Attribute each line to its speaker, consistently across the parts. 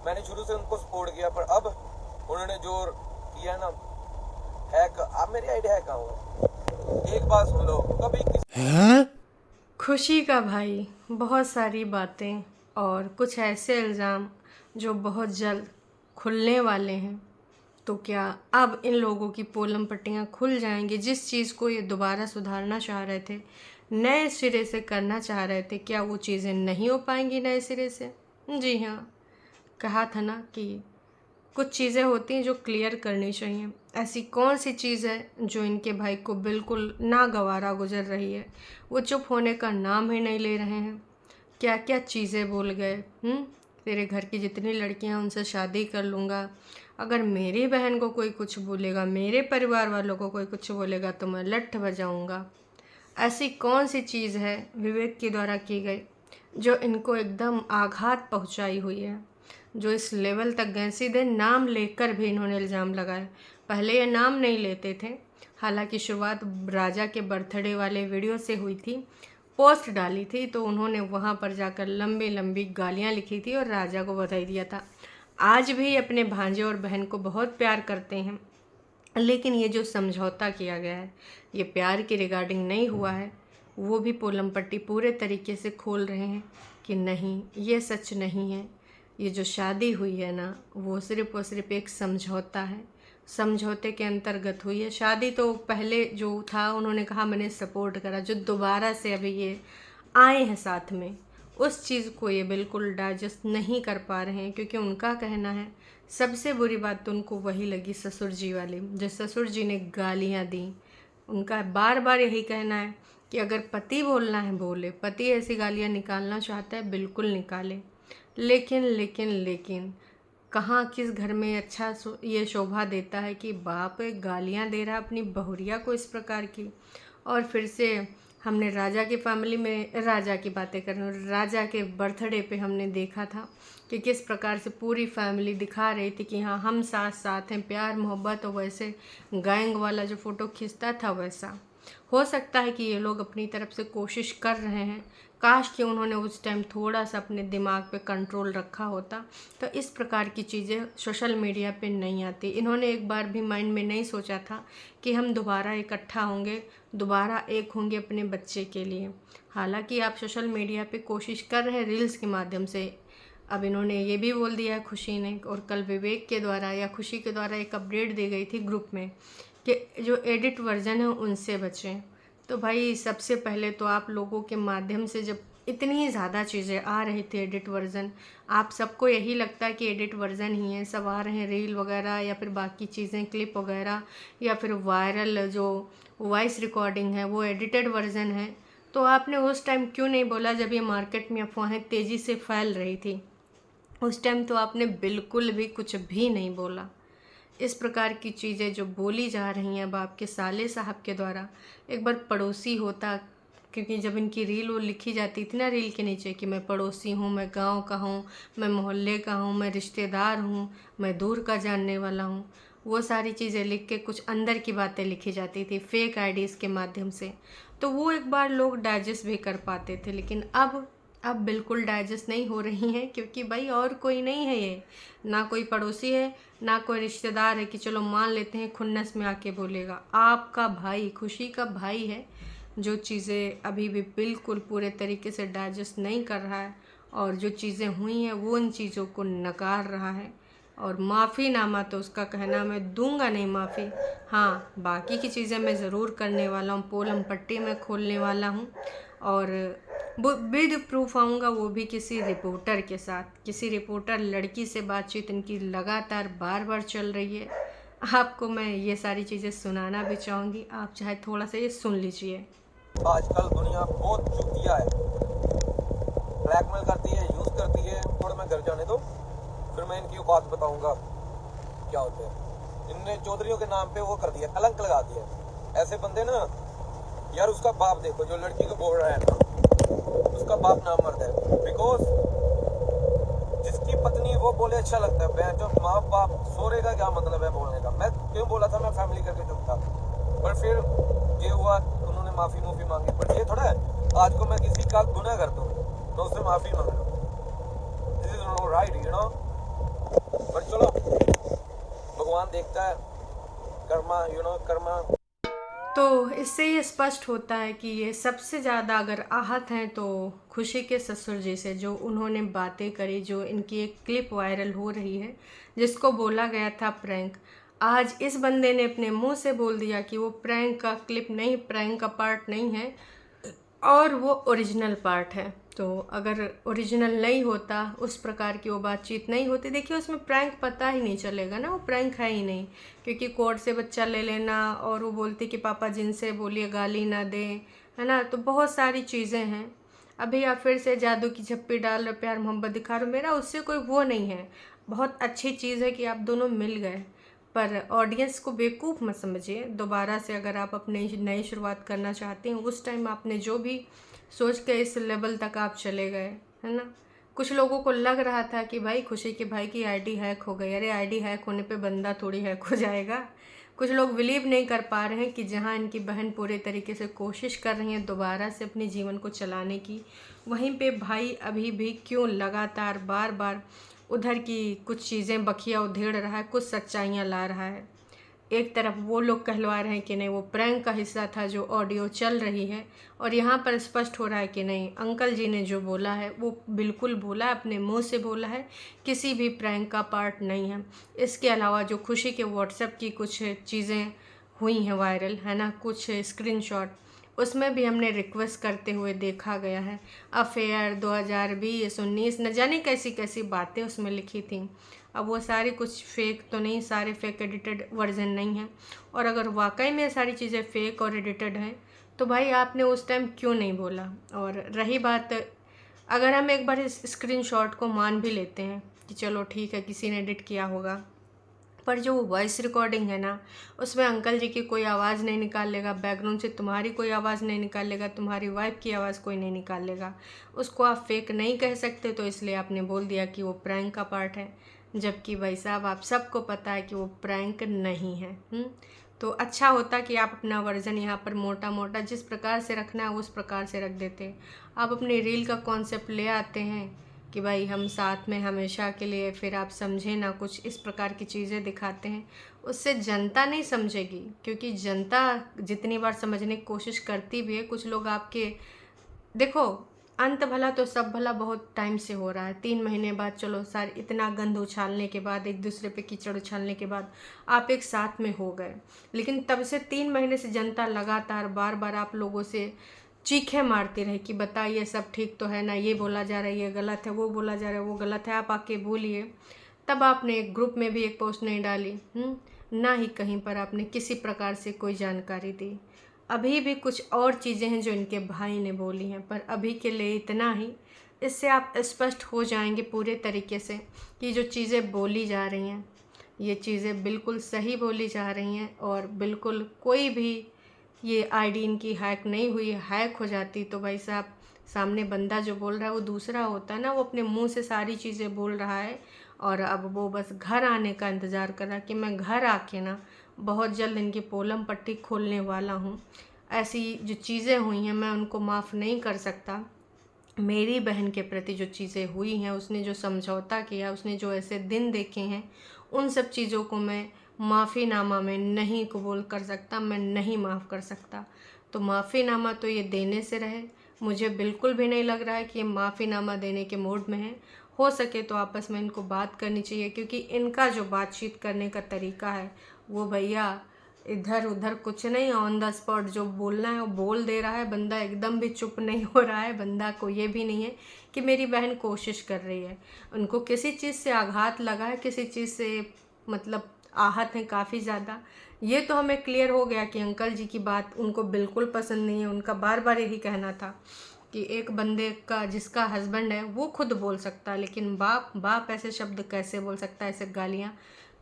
Speaker 1: मैंने शुरू से उनको सपोर्ट किया, पर अब उन्होंने जो किया ना हैक, अब मेरी आईडी हैक कहाँ हुआ। एक बात सुन लो, कभी
Speaker 2: खुशी का भाई बहुत सारी बातें और कुछ ऐसे इल्ज़ाम जो बहुत जल्द खुलने वाले हैं। तो क्या अब इन लोगों की पोलम पट्टियाँ खुल जाएंगी? जिस चीज़ को ये दोबारा सुधारना चाह रहे थे, नए सिरे से करना चाह रहे थे, क्या वो चीज़ें नहीं हो पाएंगी नए सिरे से? जी हाँ, कहा था ना कि कुछ चीज़ें होती हैं जो क्लियर करनी चाहिए। ऐसी कौन सी चीज़ है जो इनके भाई को बिल्कुल नागवारा गुजर रही है? वो चुप होने का नाम ही नहीं ले रहे हैं। क्या क्या चीज़ें बोल गए, तेरे घर की जितनी लड़कियां उनसे शादी कर लूँगा, अगर मेरी बहन को कोई कुछ बोलेगा, मेरे परिवार वालों को कोई कुछ बोलेगा तो मैं लठ बजाऊँगा। ऐसी कौन सी चीज़ है विवेक के द्वारा की गई जो इनको एकदम आघात पहुंचाई हुई है, जो इस लेवल तक गए? सीधे नाम लेकर भी इन्होंने इल्ज़ाम लगाया। पहले ये नाम नहीं लेते थे, हालांकि शुरुआत राजा के बर्थडे वाले वीडियो से हुई थी। पोस्ट डाली थी तो उन्होंने वहाँ पर जाकर लंबी लंबी गालियाँ लिखी थी और राजा को बधाई दिया था। आज भी अपने भांजे और बहन को बहुत प्यार करते हैं, लेकिन ये जो समझौता किया गया है ये प्यार के रिगार्डिंग नहीं हुआ है। वो भी पोलम पट्टी पूरे तरीके से खोल रहे हैं कि नहीं, ये सच नहीं है। ये जो शादी हुई है ना, वो सिर्फ़ और सिर्फ एक समझौता है, समझौते के अंतर्गत हुई है। शादी तो पहले जो था उन्होंने कहा मैंने सपोर्ट करा, जो दोबारा से अभी ये आए हैं साथ में, उस चीज़ को ये बिल्कुल डाइजेस्ट नहीं कर पा रहे हैं, क्योंकि उनका कहना है सबसे बुरी बात तो उनको वही लगी ससुर जी वाली, जो ससुर जी ने गालियाँ दी। उनका बार बार यही कहना है कि अगर पति बोलना है बोले, पति ऐसी गालियाँ निकालना चाहता है बिल्कुल निकाले, लेकिन लेकिन लेकिन कहाँ किस घर में अच्छा ये शोभा देता है कि बाप गालियाँ दे रहा अपनी बहुरिया को इस प्रकार की। और फिर से हमने राजा की फैमिली में, राजा की बातें कर रहे हैं, राजा के बर्थडे पे हमने देखा था कि किस प्रकार से पूरी फैमिली दिखा रही थी कि हाँ हम साथ साथ हैं, प्यार मोहब्बत, और वैसे गैंग वाला जो फ़ोटो खींचता था वैसा। हो सकता है कि ये लोग अपनी तरफ से कोशिश कर रहे हैं, काश कि उन्होंने उस टाइम थोड़ा सा अपने दिमाग पे कंट्रोल रखा होता तो इस प्रकार की चीज़ें सोशल मीडिया पे नहीं आती। इन्होंने एक बार भी माइंड में नहीं सोचा था कि हम दोबारा इकट्ठा होंगे, दोबारा एक होंगे अपने बच्चे के लिए। हालांकि आप सोशल मीडिया पे कोशिश कर रहे हैं रील्स के माध्यम से। अब इन्होंने ये भी बोल दिया खुशी ने, और कल विवेक के द्वारा या खुशी के द्वारा एक अपडेट दी गई थी ग्रुप में कि जो एडिट वर्जन है उनसे बचें। तो भाई सबसे पहले तो आप लोगों के माध्यम से जब इतनी ज़्यादा चीज़ें आ रही थी एडिट वर्जन, आप सबको यही लगता है कि एडिट वर्जन ही है, सब आ रहे हैं रील वगैरह या फिर बाकी चीज़ें क्लिप वगैरह या फिर वायरल जो वॉइस रिकॉर्डिंग है वो एडिटेड वर्जन है। तो आपने उस टाइम क्यों नहीं बोला जब ये मार्केट में अफवाहें तेज़ी से फैल रही थी? उस टाइम तो आपने बिल्कुल भी कुछ भी नहीं बोला। इस प्रकार की चीज़ें जो बोली जा रही हैं अब आपके साले साहब के द्वारा, एक बार पड़ोसी होता, क्योंकि जब इनकी रील वो लिखी जाती थी ना रील के नीचे कि मैं पड़ोसी हूँ, मैं गांव का हूँ, मैं मोहल्ले का हूँ, मैं रिश्तेदार हूँ, मैं दूर का जानने वाला हूँ, वो सारी चीज़ें लिख के कुछ अंदर की बातें लिखी जाती थी फेक आईडीज़ के माध्यम से, तो वो एक बार लोग डाइजेस्ट भी कर पाते थे। लेकिन अब बिल्कुल डाइजेस्ट नहीं हो रही हैं, क्योंकि भाई और कोई नहीं है, ये ना कोई पड़ोसी है ना कोई रिश्तेदार है कि चलो मान लेते हैं खुन्नस में आके बोलेगा। आपका भाई, खुशी का भाई है जो चीज़ें अभी भी बिल्कुल पूरे तरीके से डाइजेस्ट नहीं कर रहा है, और जो चीज़ें हुई हैं वो इन चीज़ों को नकार रहा है। और माफ़ीनामा तो उसका कहना मैं दूंगा नहीं माफ़ी, हाँ बाकी की चीज़ें मैं ज़रूर करने वाला हूँ, पोलम पट्टी में खोलने वाला हूँ, और विद प्रूफ आऊँगा, वो भी किसी रिपोर्टर के साथ। किसी रिपोर्टर लड़की से बातचीत इनकी लगातार बार बार चल रही है। आपको मैं ये सारी चीज़ें सुनाना भी चाहूँगी, आप चाहे थोड़ा सा ये सुन लीजिए।
Speaker 1: आजकल दुनिया बहुत चुतिया है, ब्लैकमेल करती है, यूज करती है। थोड़ा मैं घर जाने दो, फिर मैं इनकी बात बताऊंगा क्या होते हैं। इनने चौधरियों के नाम पे वो कर दिया, कलंक लगा दिया। ऐसे बंदे ना यार, उसका बाप देखो जो लड़की को बोल रहा है ना, उसका बाप नाम मर्द है। बिकॉज जिसकी पत्नी वो बोले अच्छा लगता है। मैं जो माँ बाप सोरे का क्या मतलब है बोलने का? मैं क्यों बोला था मैं फैमिली करके चुप था, पर फिर ये हुआ, उन्होंने माफी मांगी। पर ये थोड़ा है आज को मैं किसी का गुनाह कर दूं तो उससे माफी मांग लूं। This is no right, you know. भगवान देखता है कर्मा, कर्मा।
Speaker 2: तो इससे ये स्पष्ट होता है कि ये सबसे ज़्यादा अगर आहत हैं तो खुशी के ससुर जी से, जो उन्होंने बातें करी, जो इनकी एक क्लिप वायरल हो रही है जिसको बोला गया था प्रैंक। आज इस बंदे ने अपने मुंह से बोल दिया कि वो प्रैंक का क्लिप नहीं, प्रैंक का पार्ट नहीं है और वो ओरिजिनल पार्ट है। तो अगर ओरिजिनल नहीं होता, उस प्रकार की वो बातचीत नहीं होती, देखिए उसमें प्रैंक पता ही नहीं चलेगा ना, वो प्रैंक है ही नहीं। क्योंकि कोर्ट से बच्चा ले लेना और वो बोलती कि पापा जिनसे बोलिए गाली ना दें, है ना, तो बहुत सारी चीज़ें हैं। अभी आप फिर से जादू की झप्पी डाल रहे, प्यार मोहब्बत दिखा रहे हो, मेरा उससे कोई वो नहीं है। बहुत अच्छी चीज़ है कि आप दोनों मिल गए, पर ऑडियंस को बेवकूफ़ मत समझिए। दोबारा से अगर आप अपने नई शुरुआत करना चाहते हैं, उस टाइम आपने जो भी सोच के इस लेवल तक आप चले गए, है ना। कुछ लोगों को लग रहा था कि भाई खुशी के भाई की आईडी हैक हो गई। अरे आईडी हैक होने पे बंदा थोड़ी हैक हो जाएगा। कुछ लोग बिलीव नहीं कर पा रहे हैं कि जहां इनकी बहन पूरे तरीके से कोशिश कर रही है दोबारा से अपने जीवन को चलाने की, वहीं पे भाई अभी भी क्यों लगातार बार बार उधर की कुछ चीज़ें बखिया उधेड़ रहा है, कुछ सच्चाइयाँ ला रहा है। एक तरफ वो लोग कहलवा रहे हैं कि नहीं वो प्रैंक का हिस्सा था जो ऑडियो चल रही है, और यहाँ पर स्पष्ट हो रहा है कि नहीं, अंकल जी ने जो बोला है वो बिल्कुल बोला है, अपने मुंह से बोला है, किसी भी प्रैंक का पार्ट नहीं है। इसके अलावा जो खुशी के व्हाट्सएप की कुछ चीज़ें हुई हैं वायरल, है ना, कुछ स्क्रीनशॉट, उसमें भी हमने रिक्वेस्ट करते हुए देखा गया है। अफेयर 2020-19 न जाने कैसी कैसी बातें उसमें लिखी थी। अब वो सारी कुछ फेक तो नहीं, सारे फेक एडिटेड वर्जन नहीं हैं। और अगर वाकई में सारी चीज़ें फेक और एडिटेड हैं तो भाई आपने उस टाइम क्यों नहीं बोला। और रही बात, अगर हम एक बार इस स्क्रीनशॉट को मान भी लेते हैं कि चलो ठीक है किसी ने एडिट किया होगा, पर जो वॉइस रिकॉर्डिंग है ना, उसमें अंकल जी की कोई आवाज़ नहीं निकालेगा, बैकग्राउंड से तुम्हारी कोई आवाज़ नहीं निकालेगा, तुम्हारी वाइफ की आवाज़ कोई नहीं निकालेगा। उसको आप फेक नहीं कह सकते, तो इसलिए आपने बोल दिया कि वो प्रैंक का पार्ट है, जबकि भाई साहब आप सबको पता है कि वो प्रैंक नहीं है। तो अच्छा होता कि आप अपना वर्जन यहाँ पर मोटा मोटा जिस प्रकार से रखना है उस प्रकार से रख देते। आप अपनी रील का कॉन्सेप्ट ले आते हैं कि भाई हम साथ में हमेशा के लिए, फिर आप समझे ना, कुछ इस प्रकार की चीज़ें दिखाते हैं, उससे जनता नहीं समझेगी। क्योंकि जनता जितनी बार समझने की कोशिश करती भी है, कुछ लोग आपके, देखो अंत भला तो सब भला बहुत टाइम से हो रहा है। 3 महीने बाद, चलो सारे इतना गंद उछालने के बाद, एक दूसरे पे कीचड़ उछालने के बाद आप एक साथ में हो गए, लेकिन तब से 3 महीने से जनता लगातार बार बार आप लोगों से चीखें मारती रहे कि बताइए सब ठीक तो है ना, ये बोला जा रहा है ये गलत है, वो बोला जा रहा है वो गलत है, आप आके बोलिए। तब आपने एक ग्रुप में भी एक पोस्ट नहीं डाली, ना ही कहीं पर आपने किसी प्रकार से कोई जानकारी दी। अभी भी कुछ और चीज़ें हैं जो इनके भाई ने बोली हैं, पर अभी के लिए इतना ही। इससे आप स्पष्ट हो जाएंगे पूरे तरीके से कि जो चीज़ें बोली जा रही हैं ये चीज़ें बिल्कुल सही बोली जा रही हैं, और बिल्कुल कोई भी ये आईडी इनकी हैक नहीं हुई। हैक हो जाती तो भाई साहब सामने बंदा जो बोल रहा है वो दूसरा होता है ना, वो अपने मुंह से सारी चीज़ें बोल रहा है, और अब वो बस घर आने का इंतज़ार कर रहा है कि मैं घर आके ना बहुत जल्द इनकी पोलम पट्टी खोलने वाला हूँ। ऐसी जो चीज़ें हुई हैं मैं उनको माफ़ नहीं कर सकता। मेरी बहन के प्रति जो चीज़ें हुई हैं, उसने जो समझौता किया, उसने जो ऐसे दिन देखे हैं, उन सब चीज़ों को मैं माफ़ीनामा में नहीं कबूल कर सकता, मैं नहीं माफ़ कर सकता। तो माफ़ीनामा तो ये देने से रहे। मुझे बिल्कुल भी नहीं लग रहा है कि ये माफ़ीनामा देने के मूड में है। हो सके तो आपस में इनको बात करनी चाहिए, क्योंकि इनका जो बातचीत करने का तरीका है वो भैया इधर उधर कुछ नहीं, ऑन द स्पॉट जो बोलना है वो बोल दे रहा है। बंदा एकदम भी चुप नहीं हो रहा है। बंदा को ये भी नहीं है कि मेरी बहन कोशिश कर रही है। उनको किसी चीज़ से आघात लगा है, किसी चीज़ से मतलब आहत है काफ़ी ज़्यादा। ये तो हमें क्लियर हो गया कि अंकल जी की बात उनको बिल्कुल पसंद नहीं है। उनका बार बार यही कहना था कि एक बंदे का जिसका हस्बैंड है वो खुद बोल सकता है, लेकिन बाप ऐसे शब्द कैसे बोल सकता है, ऐसे गालियाँ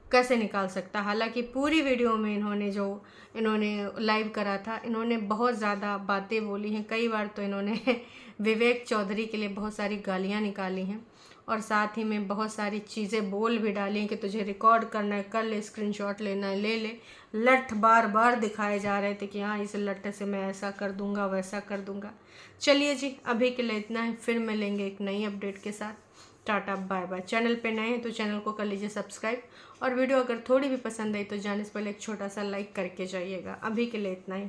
Speaker 2: कैसे निकाल सकता। हालांकि पूरी वीडियो में इन्होंने लाइव करा था, इन्होंने बहुत ज़्यादा बातें बोली हैं। कई बार तो इन्होंने विवेक चौधरी के लिए बहुत सारी गालियाँ निकाली हैं, और साथ ही में बहुत सारी चीज़ें बोल भी डाली हैं कि तुझे रिकॉर्ड करना है कर ले, स्क्रीनशॉट लेना है ले ले। लठ बार बार दिखाए जा रहे थे कि हाँ इस लठ से मैं ऐसा कर दूंगा वैसा कर दूंगा। चलिए जी, अभी के लिए इतना है, फिर मिलेंगे एक नई अपडेट के साथ। Tata bye bye. चैनल पे नए हैं तो चैनल को कर लीजिए सब्सक्राइब, और वीडियो अगर थोड़ी भी पसंद आई तो जाने से पहले एक छोटा सा लाइक करके जाइएगा। अभी के लिए इतना ही।